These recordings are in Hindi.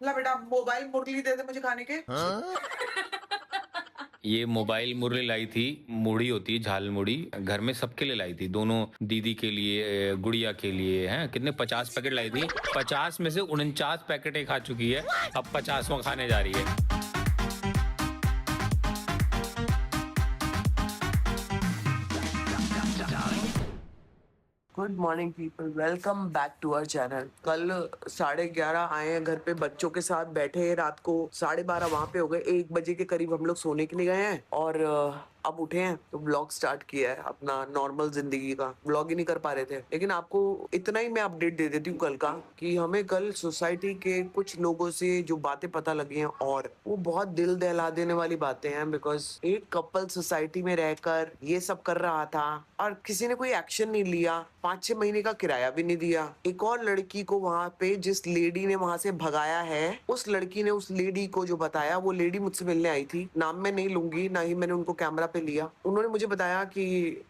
ला बेटा मोबाइल मुरली दे दे मुझे खाने के। ये मोबाइल मुरली लाई थी, मुड़ी होती है झाल मुड़ी, घर में सबके लिए लाई थी, दोनों दीदी के लिए, गुड़िया के लिए। हैं कितने 50 पैकेट लाई थी, 50 में से 49 पैकेटें खा चुकी है, अब 50वां खाने जा रही है। Good morning people, welcome back to our channel. कल 11:30 आए हैं घर पे, बच्चों के साथ बैठे हैं, रात को 12:30 वहां पे हो गए, 1 बजे के करीब हम लोग सोने के लिए गए हैं और अब उठे हैं तो ब्लॉग स्टार्ट किया है अपना नॉर्मल जिंदगी का। ब्लॉग ही नहीं कर पा रहे थे, लेकिन आपको इतना ही मैं अपडेट दे देती हूँ कल का, कि हमें कल सोसाइटी के कुछ लोगों से जो बातें पता लगी हैं और वो बहुत दिल दहला देने वाली बातें हैं। बिकॉज एक कपल सोसाइटी में रहकर ये सब कर रहा था और किसी ने कोई एक्शन नहीं लिया, 5-6 महीने का किराया भी नहीं दिया। एक और लड़की को वहां पे जिस लेडी ने वहां से भगाया है, उस लड़की ने उस लेडी को जो बताया, वो लेडी मुझसे मिलने आई थी, नाम मैं नहीं लूंगी, ना ही मैंने उनको कैमरा पे लिया। उन्होंने मुझे बताया कि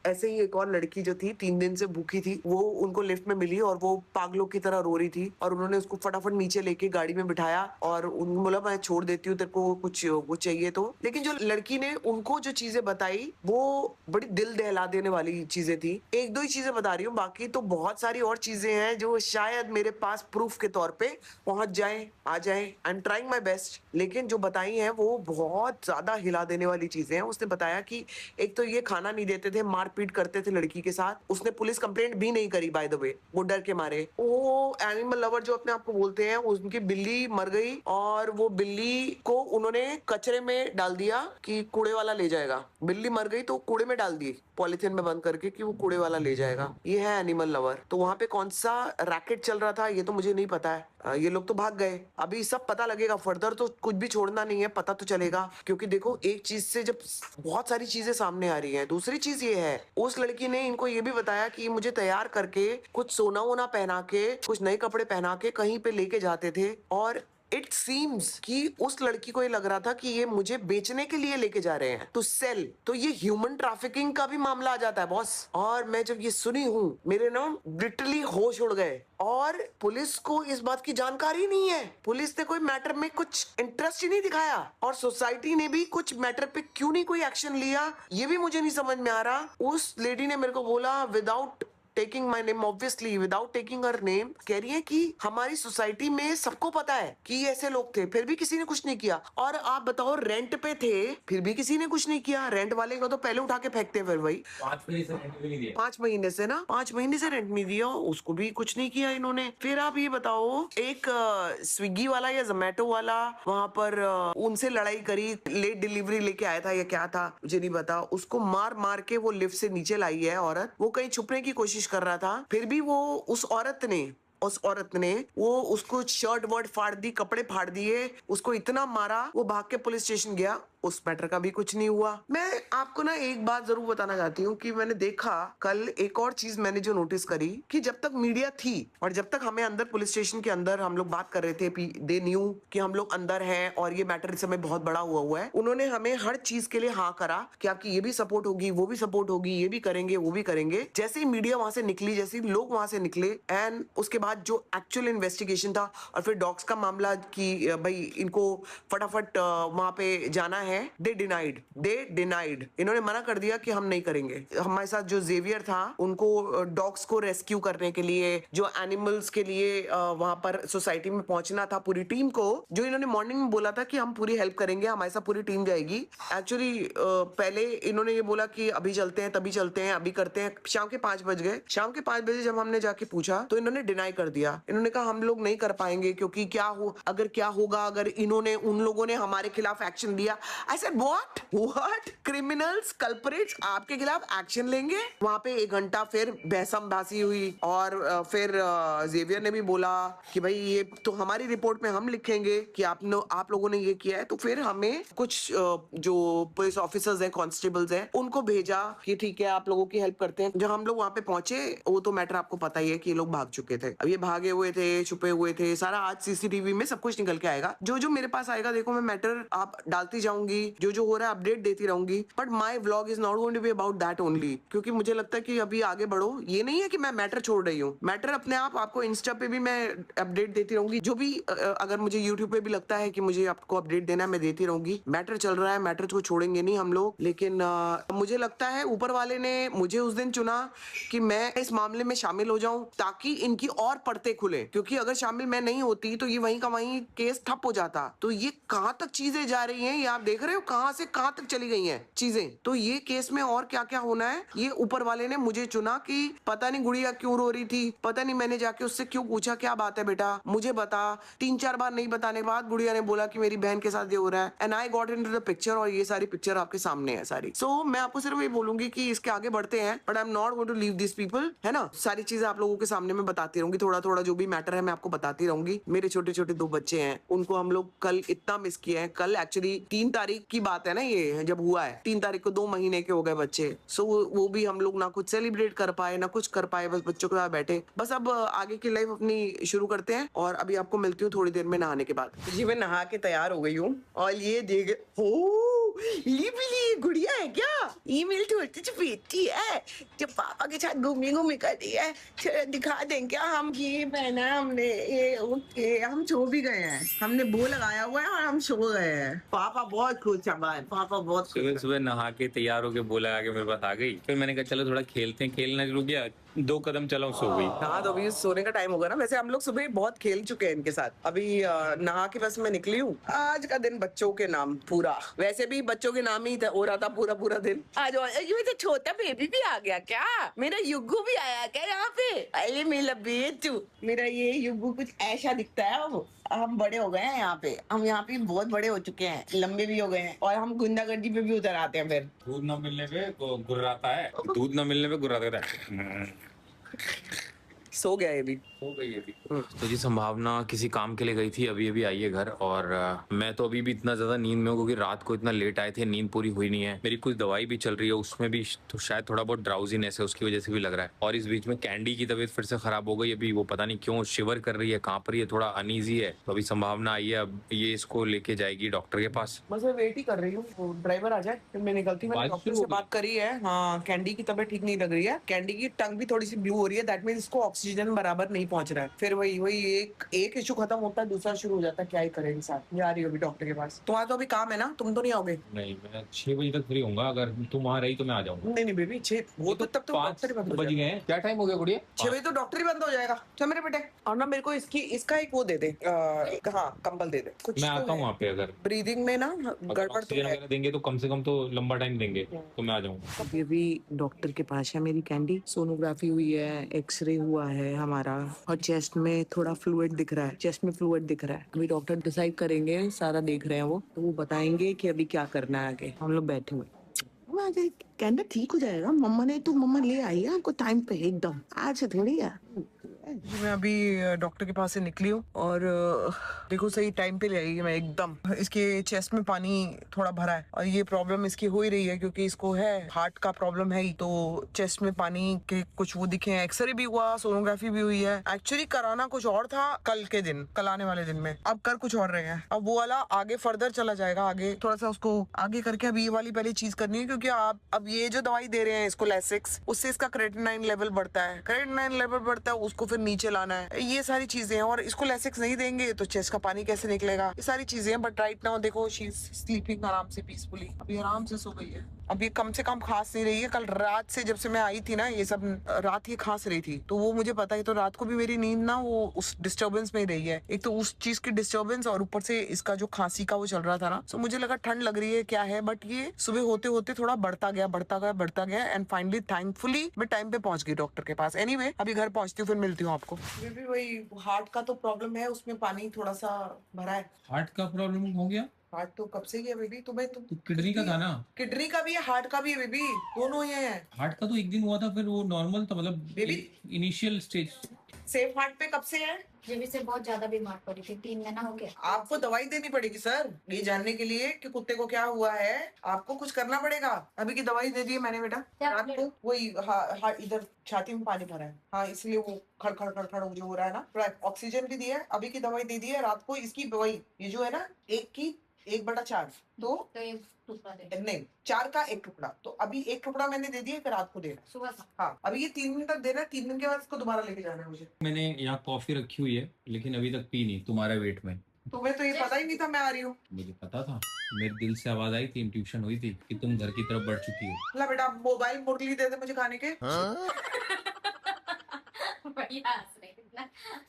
ऐसे ही एक और लड़की जो थी 3 दिन से भूखी थी, वो उनको लिफ्ट में मिली और वो पागलों की तरह रो रही थी और उन्होंने उसको फटाफट नीचे लेके गाड़ी में बिठाया और उन्होंने बोला मैं छोड़ देती हूँ तेरे को, कुछ वो चाहिए तो। लेकिन जो लड़की ने उनको जो चीजें बताई वो बड़ी दिल दहला देने वाली चीजें थी। 1-2 ही चीजें बता रही हूँ, बाकी तो बहुत सारी और चीजें हैं जो शायद मेरे पास प्रूफ के तौर पे पहुंच जाए, आ जाए। I am trying my best, लेकिन जो बताई हैं वो बहुत ज्यादा हिला देने वाली चीजें हैं। उसने बताया कि एक तो ये खाना नहीं देते थे, मारपीट करते थे लड़की के साथ। उसने पुलिस कंप्लेंट भी नहीं करी बाय द वे, वो डर के मारे। वो एनिमल लवर जो अपने आप को बोलते हैं, उनकी बिल्ली मर गई और वो बिल्ली को उन्होंने कचरे में डाल दिया कि कूड़े वाला ले जाएगा। बिल्ली मर गई तो कूड़े में डाल दी, पॉलिथीन में बंद करके, कि वो कूड़े वाला ले जाएगा। ये है एनिमल लवर। तो वहां पे कौन सा रैकेट चल रहा था ये तो मुझे नहीं पता है। ये लोग तो भाग गए, अभी सब पता लगेगा। फर्दर तो कुछ भी छोड़ना नहीं है, पता तो चलेगा। क्योंकि देखो, एक चीज से जब बहुत सारी चीजें सामने आ रही हैं। दूसरी चीज ये है, उस लड़की ने इनको ये भी बताया कि मुझे तैयार करके, कुछ सोना वोना पहना के, कुछ नए कपड़े पहना के कहीं पे लेके जाते थे और इट सीम्स कि उस लड़की को ये लग रहा था कि ये मुझे बेचने के लिए लेके जा रहे हैं, टू सेल। तो ये ह्यूमन ट्रैफिकिंग का भी मामला आ जाता है बॉस। और मैं जब ये सुनी हूं, मेरे ना लिटरली होश उड़ गए। और पुलिस को इस बात की जानकारी नहीं है, पुलिस ने कोई मैटर में कुछ इंटरेस्ट ही नहीं दिखाया और सोसाइटी ने भी कुछ मैटर पे क्यों नहीं कोई एक्शन लिया, ये भी मुझे नहीं समझ में आ रहा। उस लेडी ने मेरे को बोला, without taking my name, obviously without taking her name, कह रही है कि हमारी सोसाइटी में सबको पता है कि ऐसे लोग थे, फिर भी किसी ने कुछ नहीं किया। और आप बताओ, रेंट पे थे, फिर भी किसी ने कुछ नहीं किया। रेंट वाले को तो पहले उठा के फेंकते हैं। फिर वही 5 महीने से रेंट भी नहीं दिया, 5 महीने से ना, 5 महीने से रेंट नहीं दिया, उसको भी कुछ नहीं किया इन्होंने। फिर आप ये बताओ, एक स्विगी वाला या जोमेटो वाला वहां पर उनसे लड़ाई करी, लेट डिलीवरी लेके आया था या क्या था मुझे नहीं पता, उसको मार मार के वो लिफ्ट से नीचे लाई है औरत। वो कहीं छुपने की कोशिश कर रहा था, फिर भी वो उस औरत ने वो उसको शर्ट वर्ट फाड़ दी, कपड़े फाड़ दिए, उसको इतना मारा, वो भाग के पुलिस स्टेशन गया। उस मैटर का भी कुछ नहीं हुआ। मैं आपको ना एक बात जरूर बताना चाहती हूँ कि मैंने देखा कल, एक और चीज मैंने जो नोटिस करी, कि जब तक मीडिया थी और जब तक हमें अंदर पुलिस स्टेशन के अंदर हम लोग बात कर रहे थे, दे न्यू कि हम लोग अंदर हैं और ये मैटर इस समय बहुत बड़ा हुआ है, उन्होंने हमें हर चीज के लिए हाँ करा कि आपकी ये भी सपोर्ट होगी, वो भी सपोर्ट होगी, ये भी करेंगे, वो भी करेंगे। जैसे ही मीडिया वहां से निकली, जैसे ही लोग वहां से निकले, एंड उसके बाद जो एक्चुअल इन्वेस्टिगेशन था और फिर डॉग्स का मामला कि भाई इनको फटाफट वहां पे जाना है, दे डिनाइड। इन्होंने मना कर दिया कि हम नहीं करेंगे। हमारे साथ जो जेवियर था, उनको डॉग्स को रेस्क्यू करने के लिए, जो एनिमल्स के लिए वहां पर सोसाइटी में पहुंचना था, पूरी टीम को, जो इन्होंने मॉर्निंग में बोला था कि हम पूरी हेल्प करेंगे, हमारे साथ पूरी टीम जाएगी। एक्चुअली पहले इन्होंने ये बोला कि अभी चलते हैं, तभी चलते हैं, अभी करते हैं। शाम के 5 बज गए। शाम के 5 बजे जब हमने जाके पूछा तो इन्होंने डिनाई कर दिया। इन्होंने कहा हम लोग नहीं कर पाएंगे, क्योंकि क्या होगा अगर इन्होंने, उन लोगों ने हमारे खिलाफ एक्शन लिया। I said what criminals, culprits आपके खिलाफ एक्शन लेंगे। वहां पे 1 घंटा फिर बहसम बहसी हुई और फिर जेवियर ने भी बोला कि भाई ये तो हमारी रिपोर्ट में हम लिखेंगे कि आप लोगों ने ये किया है। तो फिर हमें कुछ जो पुलिस ऑफिसर्स हैं, कांस्टेबल्स हैं, उनको भेजा कि ठीक है आप लोगों की हेल्प करते हैं। जब हम लोग वहां पे पहुंचे, वो तो मैटर आपको पता ही है कि ये लोग भाग चुके थे। अब ये भागे हुए थे, छुपे हुए थे, सारा आज सीसीटीवी में सब कुछ निकल के आएगा। जो जो मेरे पास आएगा, देखो मैं मैटर आप डालती जाऊंगी, रहूंगी, जो जो हो रहा है अपडेट देती रहूंगी, but my vlog is not going to be about that only, क्योंकि मुझे लगता है कि अभी आगे बढ़ो। ये नहीं है कि मैं मैटर छोड़ रही हूँ, मैटर अपने आप आपको इंस्टा पे भी मैं अपडेट देती रहूंगी, जो भी अगर मुझे यूट्यूब पे भी लगता है कि मुझे आपको अपडेट देना है मैं देती रहूंगी। मैटर चल रहा है, मैटर को छोड़ेंगे नहीं हम लोग। लेकिन मुझे लगता है ऊपर वाले ने मुझे उस दिन चुना कि मैं इस मामले में शामिल हो जाऊं, ताकि इनकी और परतें खुले, क्योंकि अगर शामिल मैं नहीं होती तो ये वहीं का वहीं केस ठप हो जाता। तो ये कहाँ तक चीजें जा रही हैं, ये आप देख रहे हो कहाँ से कहाँ तक चली गई हैं चीजें। तो ये केस में और क्या क्या होना है, ये ऊपर वाले ने मुझे चुना कि पता नहीं गुड़िया क्यों रो रही थी, पता नहीं मैंने जाके उससे क्यों पूछा क्या बात है बेटा मुझे बता। 3-4 बार नहीं बताने के बाद गुड़िया ने बोला कि मेरी बहन के साथ ये हो रहा है, and I got into the picture, और ये सारी पिक्चर आपके सामने है सारी। सो मैं आपको सिर्फ ये बोलूंगी कि इसके आगे बढ़ते हैं, but I am not going to leave this people, है ना। सारी चीजें आप लोगों के सामने मैं बताती रहूंगी, थोड़ा थोड़ा जो भी मैटर है मैं आपको बताती रहूंगी। मेरे छोटे छोटे 2 बच्चे हैं, उनको हम लोग कल इतना मिस किए हैं। कल एक्चुअली 3 तारीख की बात है ना, ये जब हुआ है 3 तारीख को 2 महीने के हो गए बच्चे। सो वो भी हम लोग ना कुछ सेलिब्रेट कर पाए ना कुछ कर पाए, बस बच्चों के साथ बैठे। बस अब आगे की लाइफ अपनी शुरू करते हैं, और अभी आपको मिलती हूँ थोड़ी देर में नहाने के बाद। जी मैं नहा के तैयार हो गई हूँ, और ये देख लिपली गुड़िया है क्या, ईमेल छोटी सी बेटी है जो पापा के साथ घूमी घूमी कर रही है। चलो दिखा दें क्या, हम ये पहना है हमने, ये ओके, हम सो भी गए हैं, हमने वो लगाया हुआ है और हम सो गए हैं। पापा बहुत खुश है भाई, पापा बहुत खुश सुबह है। सुबह नहा के तैयार होके बोला आके मेरे पास आ गई। फिर मैंने कहा चलो थोड़ा खेलते हैं, खेलना शुरू किया, 2 कदम चला सो गई। नहा तो अभी सोने का टाइम होगा ना, वैसे हम लोग सुबह बहुत खेल चुके हैं इनके साथ। अभी नहा के बस मैं निकली हूँ। आज का दिन बच्चों के नाम पूरा, वैसे भी बच्चों के नाम ही हो रहा था पूरा पूरा दिन। आज ये तो छोटा बेबी भी आ गया क्या, मेरा युग्गू भी आया क्या यहाँ पे। अरे मेरा बेटू, मेरा ये युग्गू कुछ ऐसा दिखता है। अब हम बड़े हो गए हैं यहाँ पे, हम यहाँ पे बहुत बड़े हो चुके हैं, लंबे भी हो गए हैं, और हम गुंडागर्दी पे भी उतर आते हैं। फिर दूध न मिलने पे गुर्राता है, दूध न मिलने पे गुर्राता है। सो गया ये भी। हो गई है अभी। तो जी संभावना किसी काम के लिए गई थी, अभी अभी आई है घर, और मैं तो अभी भी इतना ज्यादा नींद में हूँ क्योंकि रात को इतना लेट आए थे, नींद पूरी हुई नहीं है। मेरी कुछ दवाई भी चल रही है, उसमें भी तो शायद थोड़ा बहुत ड्राउजीनेस है, उसकी वजह से भी लग रहा है। और इस बीच में कैंडी की तबीयत फिर से खराब हो गई अभी, वो पता नहीं क्यों शिवर कर रही है, कांप रही है, थोड़ा अनईजी है। तो अभी संभावना आई है, अब ये इसको लेके जाएगी डॉक्टर के पास। बस मैं वेट ही कर रही हूँ, ड्राइवर आ जाए फिर मैं निकलती हूँ। मैंने बात डॉक्टर शुरू से हो गई? बात करी है। हाँ, कैंडी की तबीयत ठीक नहीं लग रही है, कैंडी की टंग भी थोड़ी सी ब्लू हो रही है, दैट मींस इसको ऑक्सीजन बराबर नहीं पहुंच रहा है। फिर वही वही एक इशू खत्म होता है दूसरा शुरू हो जाता है, क्या ही करें इंसान। ये आ रही हो अभी डॉक्टर के पास। तुम्हारा तो अभी काम है ना, तुम तो नहीं आओगे। नहीं, मैं 6 बजे तक फ्री होऊंगा, अगर तुम वहां रही तो मैं आ जाऊंगा। नहीं नहीं बेबी, 6 वो तो तब तो 5 डॉक्टर ही बंद हो बज जाएगा। गए हैं, क्या टाइम हो गया गुड़िया? 6 बजे तो डॉक्टर ही बंद हो जाएगा। चल मेरे बेटे, और ना मेरे को इसका एक वो दे दे, हाँ कंबल दे दे कुछ। मैं आता हूँ वहाँ पे, अगर ब्रीदिंग में ना गड़बड़ तो ऑक्सीजन है। वगैरह देंगे तो कम से कम तो लंबा टाइम देंगे, तो मैं आ जाऊंगा। अभी अभी डॉक्टर के पास है मेरी कैंडी, सोनोग्राफी हुई है, एक्सरे हुआ है हमारा, और चेस्ट में थोड़ा फ्लूइड दिख रहा है, चेस्ट में फ्लूइड दिख रहा है। अभी डॉक्टर डिसाइड करेंगे, सारा देख रहे हैं वो, तो वो बताएंगे कि अभी क्या करना है आगे। हम लोग बैठे हुए कैंडा ठीक हो जाएगा, मम्मा ने तो मम्मा ले आई है आपको टाइम पे एकदम, आज से थोड़ी है। जी मैं अभी डॉक्टर के पास से निकली हूँ, और देखो सही टाइम पे ले आई है मैं एकदम। इसके चेस्ट में पानी थोड़ा भरा है, और ये प्रॉब्लम इसकी हो ही रही है क्योंकि इसको है हार्ट का प्रॉब्लम है ही, तो चेस्ट में पानी के कुछ वो दिखे हैं। एक्सरे भी हुआ, सोनोग्राफी भी हुई है। एक्चुअली कराना कुछ और था कल के दिन, कल आने वाले दिन में, अब कर कुछ और रहे हैं। अब वो वाला आगे फर्दर चला जाएगा, आगे थोड़ा सा उसको आगे करके अब ये वाली पहली चीज करनी है, क्योंकि आप अब ये जो दवाई दे रहे हैं इसको लैसिक्स, उससे इसका क्रेटिनाइन लेवल बढ़ता है, क्रेटिनाइन लेवल बढ़ता है, उसको फिर नीचे लाना है, ये सारी चीजें हैं। और इसको लैसिक्स नहीं देंगे तो चेस्ट का पानी कैसे निकलेगा, ये सारी चीजें हैं। बट राइट नाउ देखो शी इज स्लीपिंग आराम से, पीसफुली, अभी आराम से सो गई है। अभी कम से कम खांस नहीं रही है। कल रात से जब से मैं आई थी ना, ये सब रात ही खांस रही थी, तो वो मुझे पता है। तो रात को भी मेरी नींद ना वो उस डिस्टर्बेंस में ही रही है, एक तो उस चीज की डिस्टर्बेंस, और ऊपर से इसका जो खांसी का वो चल रहा था ना, तो मुझे लगा ठंड लग रही है क्या है, बट ये सुबह होते होते थोड़ा बढ़ता गया बढ़ता गया बढ़ता गया, एंड फाइनली थैंकफुली मैं टाइम पे पहुंच गई डॉक्टर के पास। एनीवे अभी घर पहुंचती हूँ, फिर मिलती हूँ आपको। भी वही हार्ट का तो प्रॉब्लम है, उसमें पानी थोड़ा सा भरा है। हार्ट का प्रॉब्लम हो गया? हार्ट तो कब से ही है बेबी, तुम्हें तो किडनी का था ना? किडनी का भी है, हार्ट का भी है बेबी, दोनों ही है। हार्ट का तो एक दिन हुआ था, फिर वो नॉर्मल था, मतलब baby initial stage. Safe heart पे कब से है? जेबी से बहुत ज्यादा बीमार पड़ी थी, 3 महीना हो गया। आपको दवाई देनी पड़ेगी सर, ये जानने के लिए कि कुत्ते को क्या हुआ है। आपको कुछ करना पड़ेगा। अभी की दवाई दे दी है मैंने बेटा, रात को वही इधर छाती में पानी भरा है, हाँ इसलिए वो खड़खड़ खड़खड़ जो हो रहा है ना, थोड़ा ऑक्सीजन भी दिया है। अभी की दवाई दे दी है रात को। इसकी दवाई ये जो है ना, एक की 1/4 तो तो एक टुकड़ा दे नहीं 4 का 1 टुकड़ा, तो अभी 1 टुकड़ा मैंने दे दिया, फिर रात को देना है। सुबह का। हाँ अभी ये 3 दिन तक देना है, 3 दिन के बाद इसको दोबारा लेके जाना है मुझे। मैंने यहाँ कॉफी रखी हुई है लेकिन अभी तक पी नहीं, तुम्हारे वेट में। तुम्हें तो ये पता ही नहीं था मैं आ रही हूँ। मुझे पता था, मेरे दिल से आवाज आई थी, इंट्यूशन हुई थी कि तुम घर की तरफ बढ़ चुकी हो। ला बेटा मोबाइल मुरली दे दे मुझे खाने के। बढ़िया हंस रही थी ना।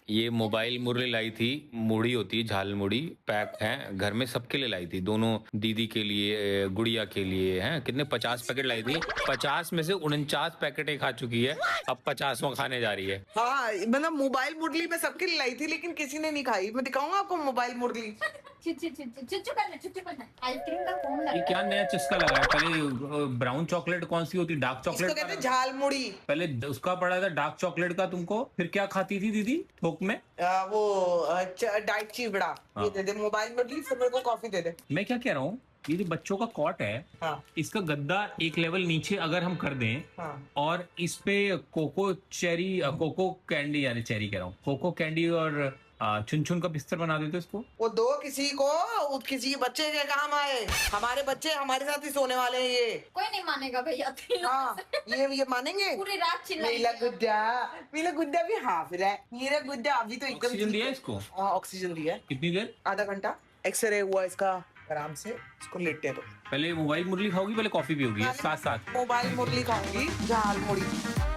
ये मोबाइल मुरली लाई थी, मुड़ी होती है झाल मुड़ी, पैक है घर में, सबके लिए लाई थी, दोनों दीदी के लिए, गुड़िया के लिए हैं। कितने 50 पैकेट लाई थी, 50 में से 49 पैकेट खा चुकी है, अब 50वां खाने जा रही है। हाँ मतलब मोबाइल मुरली मैं सबके लिए लाई थी लेकिन किसी ने नहीं खाई। मैं दिखाऊंगा आपको मोबाइल मुरली। चुच्चू करना आइसक्रीम का कौन लगा ये क्या नया चस्का लगा है? पहले ब्राउन चॉकलेट कौन सी होती, डार्क इसको चॉकलेट कहते हैं झाल मुड़ी। पहले उसका पड़ा था डार्क चॉकलेट का तुमको, फिर क्या खाती थी दीदी थोक में? वो डाइट चिवड़ा। ये दे दे मोबाइल मुरली, फिर मेरे को कॉफी दे दे। मैं क्या कह रहा हूँ, ये जो बच्चों का कॉट है, हाँ इसका गद्दा एक लेवल नीचे अगर हम कर दें हाँ और इस पे कोको कैंडी, यानी चेरी कह रहा हूँ, कोको कैंडी और चुन चुन का बिस्तर बना देते इसको। वो दो किसी को, किसी के बच्चे के काम आए। हमारे बच्चे हमारे साथ ही सोने वाले हैं ये। कोई नहीं मानेगा भैया तीनों हाँ ये मानेंगे। पूरी रात मेरा चिल्लाएंगे। मेरा गुड्डा भी हाफिज है। मेरा गुड्डा अभी तो एकदम ऑक्सीजन दिया इसको? हाँ ऑक्सीजन दिया है। कितनी देर? आधा घंटा एक्सरे हुआ इसका, आराम से इसको लेटे दो। पहले मोबाइल मुरली खाओगी, पहले कॉफी पियोगी साथ साथ? मोबाइल मुरली खाऊंगी, झाल मुड़ी।